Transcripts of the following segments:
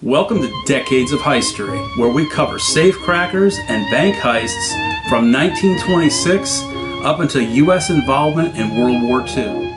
Welcome to Decades of Heistery, where we cover safecrackers and bank heists from 1926 up until U.S. involvement in World War II.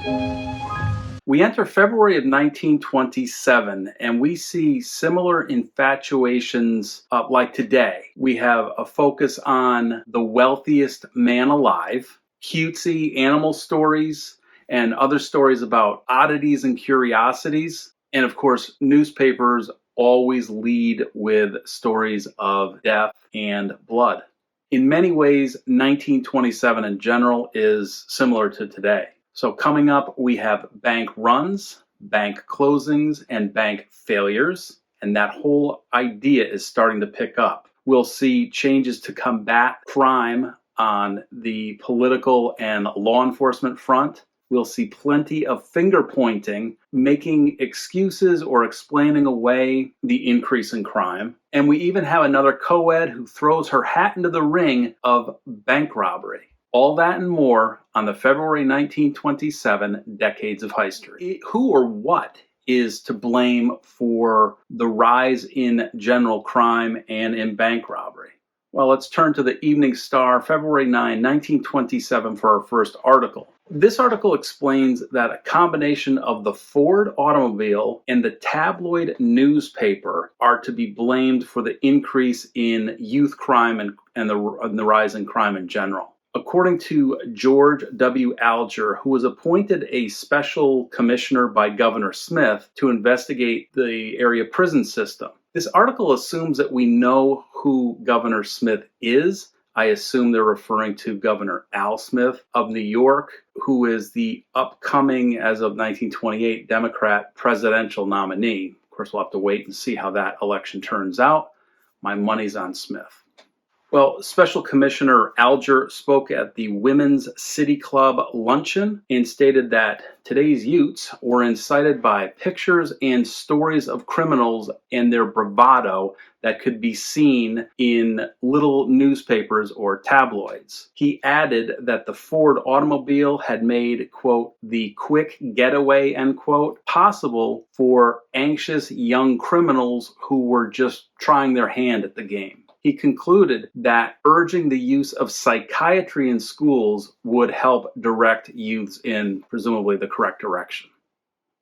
We enter February of 1927, and we see similar infatuations like today. We have a focus on the wealthiest man alive, cutesy animal stories, and other stories about oddities and curiosities. And of course, newspapers always lead with stories of death and blood. In many ways, 1927 in general is similar to today. So coming up, we have bank runs, bank closings, and bank failures. And that whole idea is starting to pick up. We'll see changes to combat crime on the political and law enforcement front. We'll see plenty of finger pointing, making excuses or explaining away the increase in crime. And we even have another co-ed who throws her hat into the ring of bank robbery. All that and more on the February 1927 Decades of Heistery. Who or what is to blame for the rise in general crime and in bank robbery? Well, let's turn to the Evening Star, February 9, 1927 for our first article. This article explains that a combination of the Ford automobile and the tabloid newspaper are to be blamed for the increase in youth crime and the rise in crime in general. According to George W. Alger, who was appointed a special commissioner by Governor Smith to investigate the area prison system. This article assumes that we know who Governor Smith is. I assume they're referring to Governor Al Smith of New York, who is the upcoming, as of 1928, Democrat presidential nominee. Of course, we'll have to wait and see how that election turns out. My money's on Smith. Well, Special Commissioner Alger spoke at the Women's City Club luncheon and stated that today's youths were incited by pictures and stories of criminals and their bravado that could be seen in little newspapers or tabloids. He added that the Ford automobile had made, quote, the quick getaway, end quote, possible for anxious young criminals who were just trying their hand at the game. He concluded that urging the use of psychiatry in schools would help direct youths in presumably the correct direction.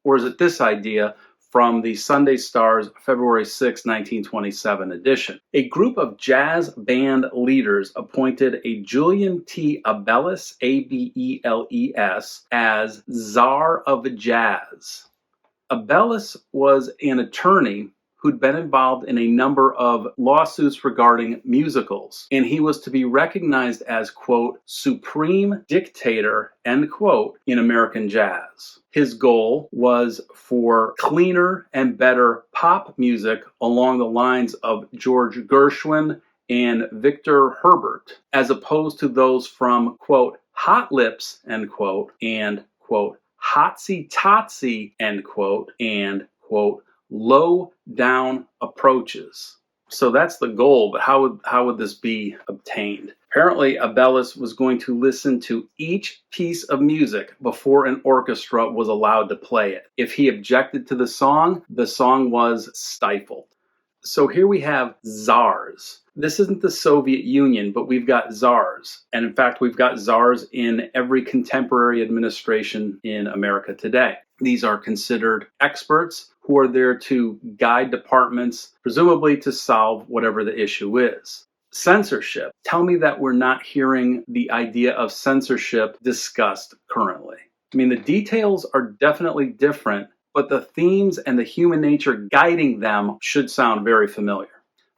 Or is it this idea from the Sunday Star's February 6, 1927 edition? A group of jazz band leaders appointed a Julian T. Abeles, A-B-E-L-E-S, as czar of jazz. Abeles was an attorney who'd been involved in a number of lawsuits regarding musicals. And he was to be recognized as, quote, supreme dictator, end quote, in American jazz. His goal was for cleaner and better pop music along the lines of George Gershwin and Victor Herbert, as opposed to those from, quote, Hot Lips, end quote, and, quote, Hotsy Totsy, end quote, and, quote, low down approaches. So that's the goal, but how would this be obtained? Apparently, Abeles was going to listen to each piece of music before an orchestra was allowed to play it. If he objected to the song was stifled. So here we have czars. This isn't the Soviet Union, but we've got czars. And in fact, we've got czars in every contemporary administration in America today. These are considered experts who are there to guide departments, presumably to solve whatever the issue is. Censorship. Tell me that we're not hearing the idea of censorship discussed currently. I mean, the details are definitely different, but the themes and the human nature guiding them should sound very familiar.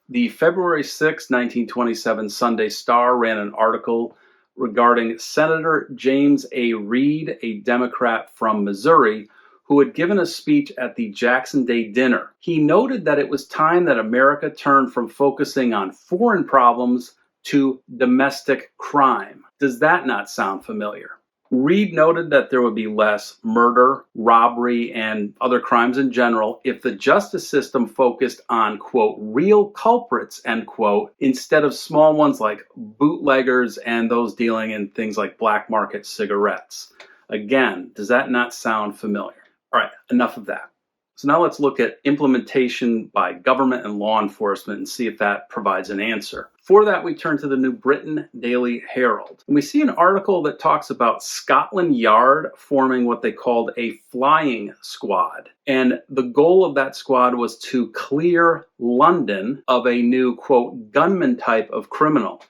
The February 6, 1927 Sunday Star ran an article regarding Senator James A. Reed, a Democrat from Missouri, who had given a speech at the Jackson Day dinner. He noted that it was time that America turned from focusing on foreign problems to domestic crime. Does that not sound familiar? Reed noted that there would be less murder, robbery, and other crimes in general if the justice system focused on, quote, real culprits, end quote, instead of small ones like bootleggers and those dealing in things like black market cigarettes. Again, does that not sound familiar? All right, enough of that. So now let's look at implementation by government and law enforcement and see if that provides an answer. For that, we turn to the New Britain Daily Herald. And we see an article that talks about Scotland Yard forming what they called a flying squad. And the goal of that squad was to clear London of a new, quote, gunman type of criminal.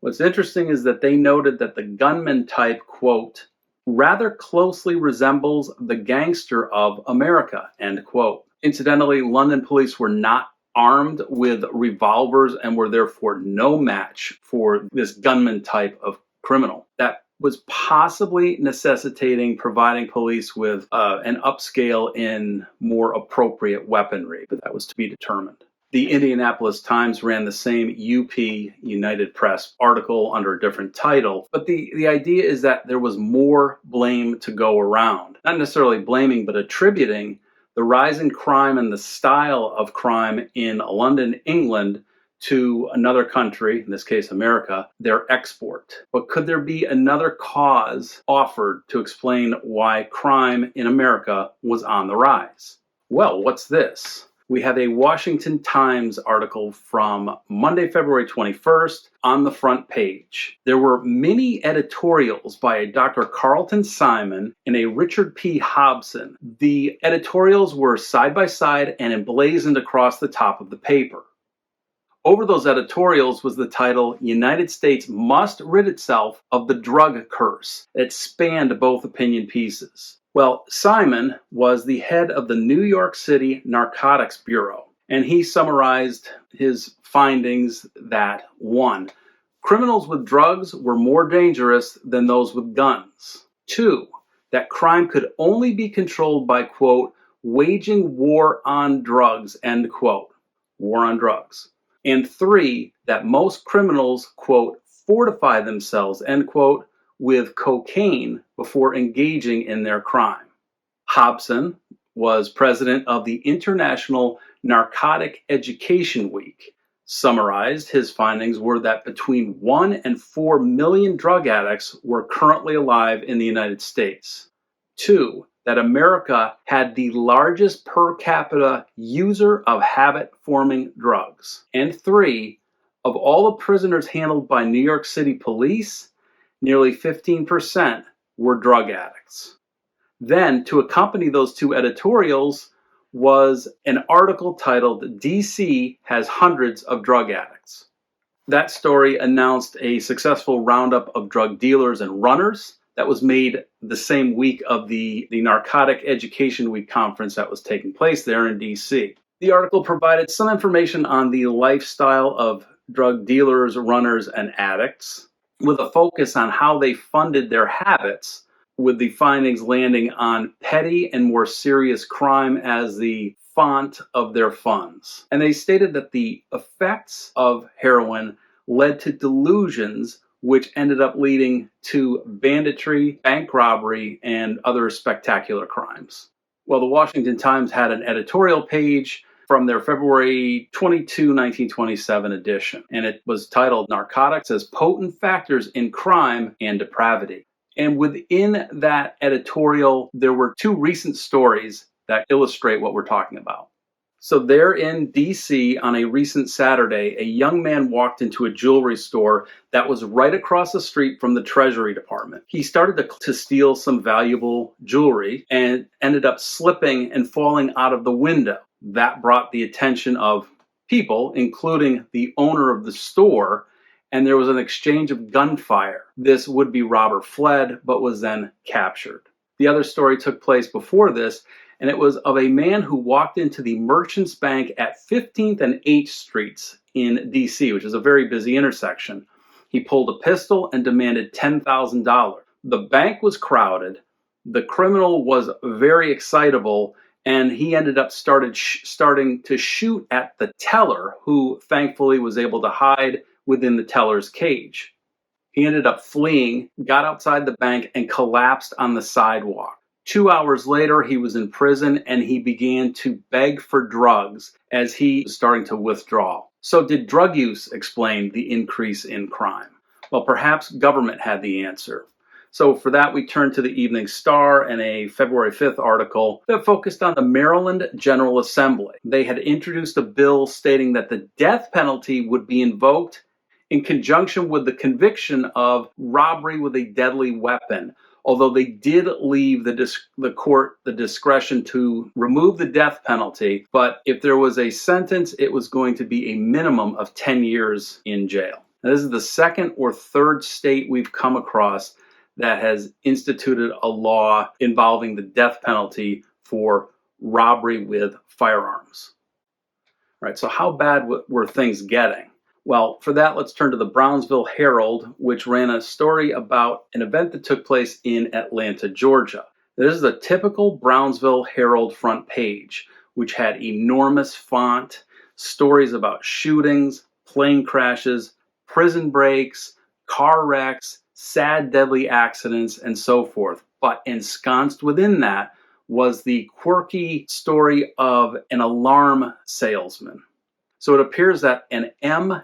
What's interesting is that they noted that the gunman type, quote, rather closely resembles the gangster of America, end quote. Incidentally, London police were not armed with revolvers and were therefore no match for this gunman type of criminal. That was possibly necessitating providing police with an upscale in more appropriate weaponry, but that was to be determined. The Indianapolis Times ran the same UP United Press article under a different title, but the idea is that there was more blame to go around. Not necessarily blaming, but attributing the rise in crime and the style of crime in London, England, to another country, in this case America, their export. But could there be another cause offered to explain why crime in America was on the rise? Well, what's this? We have a Washington Times article from Monday, February 21st on the front page. There were many editorials by a Dr. Carlton Simon and a Richard P. Hobson. The editorials were side by side and emblazoned across the top of the paper. Over those editorials was the title, United States Must Rid Itself of the Drug Curse. It spanned both opinion pieces. Well, Simon was the head of the New York City Narcotics Bureau, and he summarized his findings that 1. Criminals with drugs were more dangerous than those with guns. 2. That crime could only be controlled by, quote, waging war on drugs, end quote. War on drugs. And 3. That most criminals, quote, fortify themselves, end quote, with cocaine before engaging in their crime. Hobson was president of the International Narcotic Education Week. Summarized, his findings were that between 1 and 4 million drug addicts were currently alive in the United States. 2, that America had the largest per capita user of habit-forming drugs. And 3, of all the prisoners handled by New York City police, nearly 15% were drug addicts. Then, to accompany those two editorials, was an article titled, DC has hundreds of drug addicts. That story announced a successful roundup of drug dealers and runners that was made the same week of the Narcotic Education Week conference that was taking place there in DC. The article provided some information on the lifestyle of drug dealers, runners, and addicts, with a focus on how they funded their habits, with the findings landing on petty and more serious crime as the font of their funds. And they stated that the effects of heroin led to delusions, which ended up leading to banditry, bank robbery, and other spectacular crimes. Well, the Washington Times had an editorial page from their February 22, 1927 edition, and it was titled Narcotics as Potent Factors in Crime and Depravity. And within that editorial, there were 2 recent stories that illustrate what we're talking about. So there in DC on a recent Saturday, a young man walked into a jewelry store that was right across the street from the Treasury Department. He started to steal some valuable jewelry and ended up slipping and falling out of the window. That brought the attention of people, including the owner of the store, and there was an exchange of gunfire. This would-be robber fled, but was then captured. The other story took place before this, and it was of a man who walked into the Merchants Bank at 15th and 8th Streets in DC, which is a very busy intersection. He pulled a pistol and demanded $10,000. The bank was crowded. The criminal was very excitable, and he ended up starting to shoot at the teller, who thankfully was able to hide within the teller's cage. He ended up fleeing, got outside the bank, and collapsed on the sidewalk. 2 hours later, he was in prison, and he began to beg for drugs as he was starting to withdraw. So did drug use explain the increase in crime? Well, perhaps government had the answer. So for that, we turn to the Evening Star and a February 5th article that focused on the Maryland General Assembly. They had introduced a bill stating that the death penalty would be invoked in conjunction with the conviction of robbery with a deadly weapon, although they did leave the court the discretion to remove the death penalty. But if there was a sentence, it was going to be a minimum of 10 years in jail. Now, this is the second or third state we've come across that has instituted a law involving the death penalty for robbery with firearms. All right, so how bad were things getting? Well, for that, let's turn to the Brownsville Herald, which ran a story about an event that took place in Atlanta, Georgia. This is a typical Brownsville Herald front page, which had enormous font, stories about shootings, plane crashes, prison breaks, car wrecks, sad, deadly accidents, and so forth. But ensconced within that was the quirky story of an alarm salesman. So it appears that an M.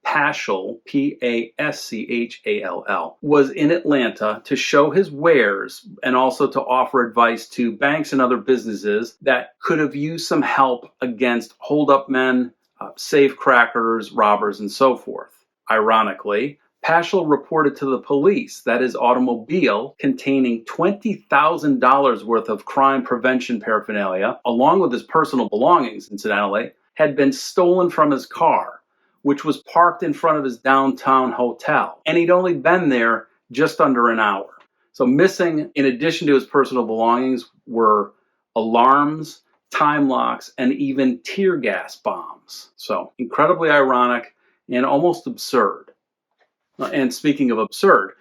Paschall, Paschall, was in Atlanta to show his wares and also to offer advice to banks and other businesses that could have used some help against hold-up men, safecrackers, robbers, and so forth. Ironically, Paschall reported to the police that his automobile, containing $20,000 worth of crime prevention paraphernalia, along with his personal belongings, incidentally, had been stolen from his car, which was parked in front of his downtown hotel. And he'd only been there just under an hour. So missing, in addition to his personal belongings, were alarms, time locks, and even tear gas bombs. So incredibly ironic and almost absurd. And speaking of absurd,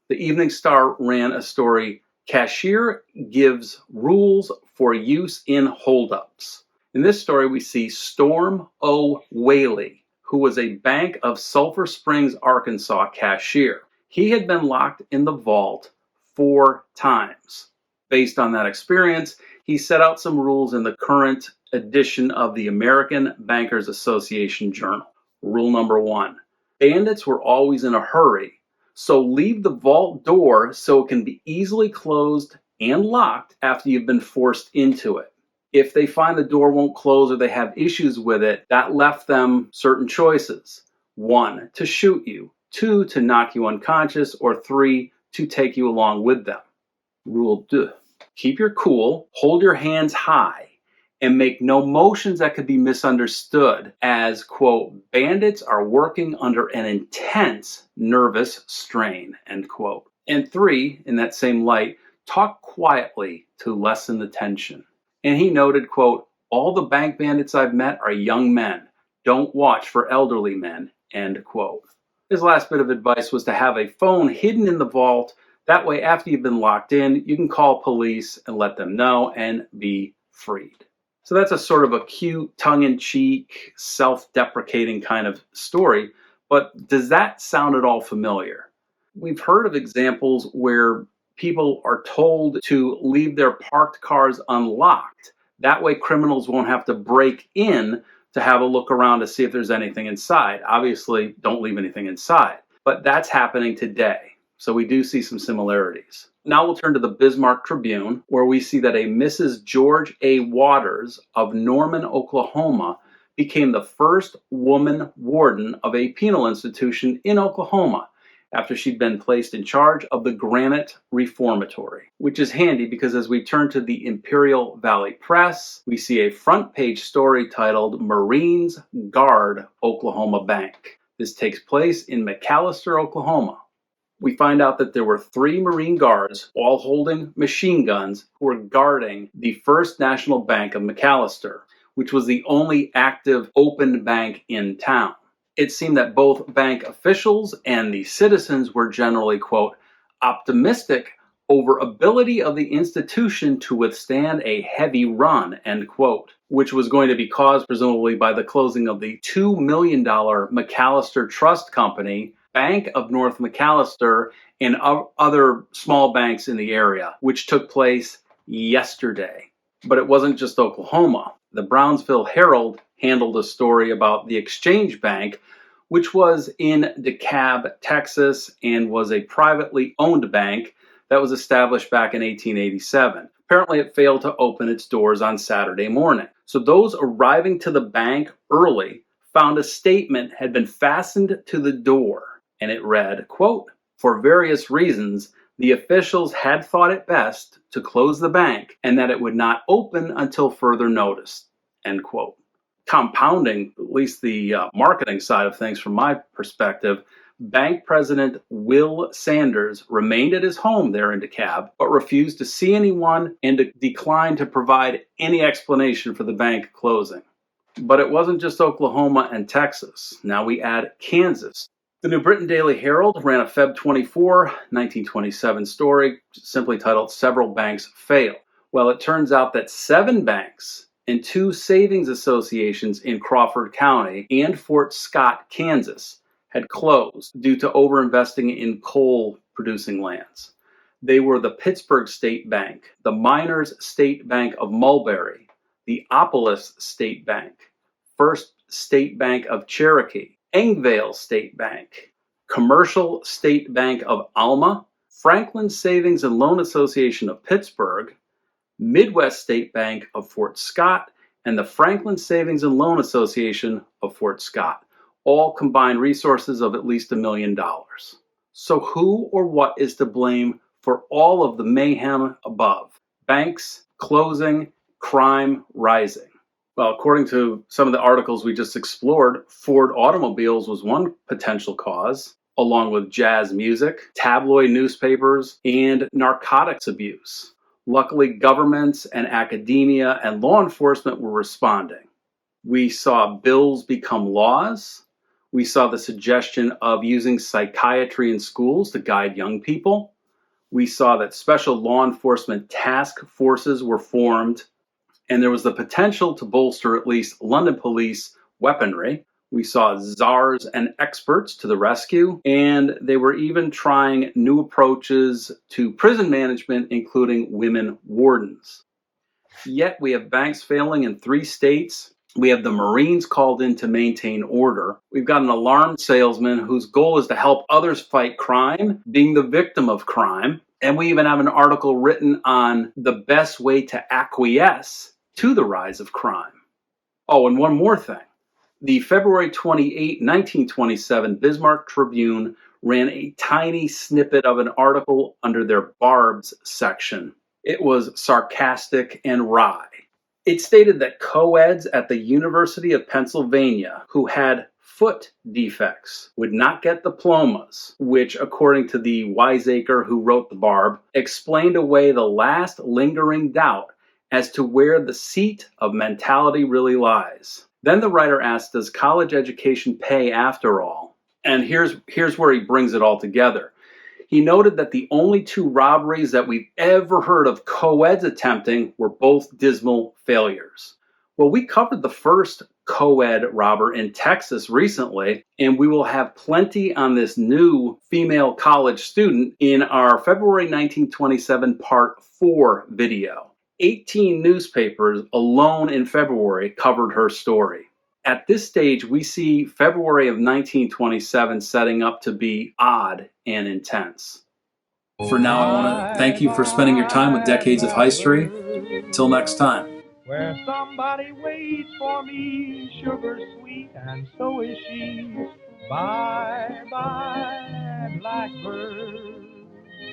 the Evening Star ran a story, Cashier Gives Rules for Use in Holdups. In this story, we see Storm O. Whaley, who was a Bank of Sulphur Springs, Arkansas cashier. He had been locked in the vault 4 times. Based on that experience, he set out some rules in the current edition of the American Bankers Association Journal. Rule number 1. Bandits were always in a hurry, so leave the vault door so it can be easily closed and locked after you've been forced into it. If they find the door won't close or they have issues with it, that left them certain choices. 1, to shoot you. 2, to knock you unconscious. Or 3, to take you along with them. Rule 2. Keep your cool, hold your hands high, and make no motions that could be misunderstood as, quote, bandits are working under an intense nervous strain, end quote. And 3, in that same light, talk quietly to lessen the tension. And he noted, quote, all the bank bandits I've met are young men. Don't watch for elderly men, end quote. His last bit of advice was to have a phone hidden in the vault. That way, after you've been locked in, you can call police and let them know and be freed. So that's a sort of a cute, tongue-in-cheek, self-deprecating kind of story. But does that sound at all familiar? We've heard of examples where people are told to leave their parked cars unlocked. That way criminals won't have to break in to have a look around to see if there's anything inside. Obviously, don't leave anything inside. But that's happening today. So we do see some similarities. Now we'll turn to the Bismarck Tribune, where we see that a Mrs. George A. Waters of Norman, Oklahoma, became the first woman warden of a penal institution in Oklahoma after she'd been placed in charge of the Granite Reformatory, which is handy because as we turn to the Imperial Valley Press, we see a front page story titled Marines Guard Oklahoma Bank. This takes place in McAlester, Oklahoma. We find out that there were 3 Marine Guards, all holding machine guns, who were guarding the First National Bank of McAlester, which was the only active open bank in town. It seemed that both bank officials and the citizens were generally, quote, optimistic over ability of the institution to withstand a heavy run, end quote, which was going to be caused presumably by the closing of the $2 million McAlester Trust Company, Bank of North McAlester, and other small banks in the area, which took place yesterday. But it wasn't just Oklahoma. The Brownsville Herald handled a story about the Exchange Bank, which was in DeKalb, Texas, and was a privately owned bank that was established back in 1887. Apparently, it failed to open its doors on Saturday morning. So those arriving to the bank early found a statement had been fastened to the door, and it read, quote, "For various reasons, the officials had thought it best to close the bank and that it would not open until further notice," end quote. Compounding, at least the marketing side of things from my perspective, Bank President Will Sanders remained at his home there in DeKalb, but refused to see anyone and declined to provide any explanation for the bank closing. But it wasn't just Oklahoma and Texas. Now we add Kansas. The New Britain Daily Herald ran a Feb 24, 1927 story simply titled "Several Banks Fail." Well, it turns out that 7 banks and 2 savings associations in Crawford County and Fort Scott, Kansas, had closed due to overinvesting in coal-producing lands. They were the Pittsburgh State Bank, the Miners State Bank of Mulberry, the Opolis State Bank, First State Bank of Cherokee, Engvale State Bank, Commercial State Bank of Alma, Franklin Savings and Loan Association of Pittsburgh, Midwest State Bank of Fort Scott, and the Franklin Savings and Loan Association of Fort Scott. All combined resources of at least $1 million. So who or what is to blame for all of the mayhem above? Banks closing, crime rising. Well, according to some of the articles we just explored, Ford automobiles was one potential cause, along with jazz music, tabloid newspapers, and narcotics abuse. Luckily, governments and academia and law enforcement were responding. We saw bills become laws. We saw the suggestion of using psychiatry in schools to guide young people. We saw that special law enforcement task forces were formed, and there was the potential to bolster at least London police weaponry. We saw czars and experts to the rescue, and they were even trying new approaches to prison management, including women wardens. Yet we have banks failing in 3 states. We have the Marines called in to maintain order. We've got an alarm salesman whose goal is to help others fight crime, being the victim of crime. And we even have an article written on the best way to acquiesce to the rise of crime. Oh, and one more thing. The February 28, 1927 Bismarck Tribune ran a tiny snippet of an article under their Barbs section. It was sarcastic and wry. It stated that co-eds at the University of Pennsylvania who had foot defects would not get diplomas, which, according to the wiseacre who wrote the Barb, explained away the last lingering doubt as to where the seat of mentality really lies. Then the writer asked, does college education pay after all? And here's where he brings it all together. He noted that the only 2 robberies that we've ever heard of co-eds attempting were both dismal failures. Well, we covered the first co-ed robber in Texas recently, and we will have plenty on this new female college student in our February 1927 Part 4 video. 18 newspapers alone in February covered her story. At this stage, we see February of 1927 setting up to be odd and intense. For now, I want to thank you for spending your time with Decades of History. Till next time. Where somebody waits for me, sugar sweet, and so is she. Bye, bye, blackbird.